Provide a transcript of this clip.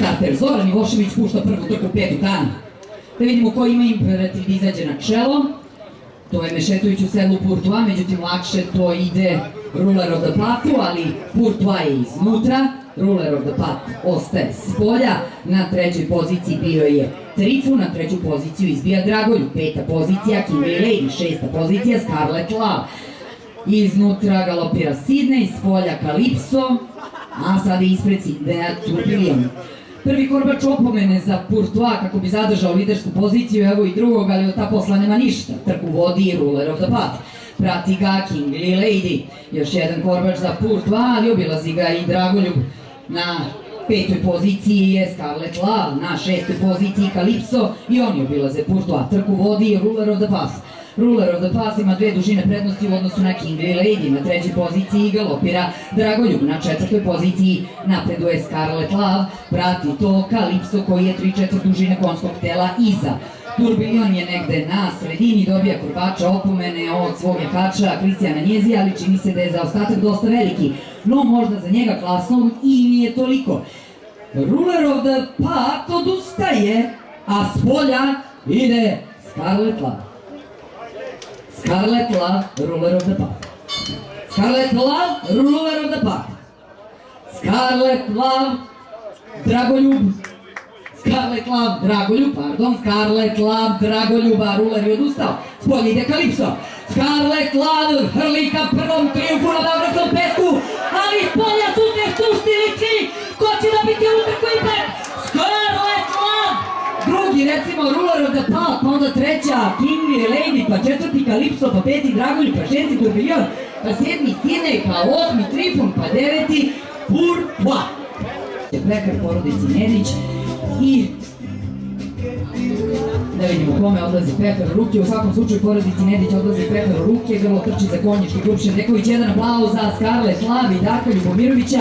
Starter Zoran Milošević pušta prvu trku petu dan. Da vidimo ko ima imperativ da izađe na čelo. To je Mešetović u sedlu Courtois, međutim lakše to ide Ruler of the Patu, ali Courtois je iznutra. Ruler of the Pat ostaje s polja. Na trećoj poziciji bio je Trifu, na treću poziciju izbija Dragoljub, peta pozicija Kimberly Lady, šesta pozicija Scarlet Love. Iznutra galopira Sidney, s polja Calypso, a sada ispred Sidneya Tourbillon. Prvi korbač opomene za Courtois kako bi zadržao lidersku poziciju, evo i drugog, ali od ta posla nema ništa. Trku vodi Ruler of the Pat. Prati ga Kimberly Lady. Još jedan korbač za Courtois, ali obilazi ga i Dragoljub. Na petoj poziciji je Scarlet Love, na šestoj poziciji Calypso i oni obilaze Courtois. Trku vodi Ruler of the Pass. Ruler of the Pass ima dve dužine prednosti u odnosu na Kimberly Lady. Na trećoj poziciji galopira Dragoljub, na četvrtoj poziciji napreduje Scarlet Love, prati to Calypso koji je 3/4 dužine konjskog tela iza. Tourbillon je negde na sredini, dobija korbača opomene od svog jahača Kristijana Njezija, ali čini se da je zaostatak dosta veliki, no možda za njega klasnom i nije toliko. Ruler of the Pat odustaje, a s polja ide Scarlet Love. Scarlet Love, Ruler of the Pat. Scarlet Love, Ruler of the Pat. Scarlet Love, Dragoljub. Scarlet Love, Dragoljub, pardon, Scarlet Love, Dragoljuba, Ruler je odustao. S polja ide Calypso. Scarlet Love hrli ka prvom triumfu na Beogradskom pesku, ali s polja su se suštili svi. Ko će da biti ovu trku impet? Scarlet Love! Drugi, recimo, Ruler of the Pat, pa onda treća Kimberly Lady, pa četvrti Calypso, pa peti Dragoljub, pa šesti Tourbillon, pa sedmi Sidney, pa osmi Trifun, pa deveti Courtois. Pekar porodici Nedić i da vidimo kome odlazi Pekar u ruke. U svakom slučaju porodici Nedić odlazi Pekar u ruke, grlo trči za konjički klub Šendeković. Jedan aplauz za Scarlet Love i Darka Ljubomirovića.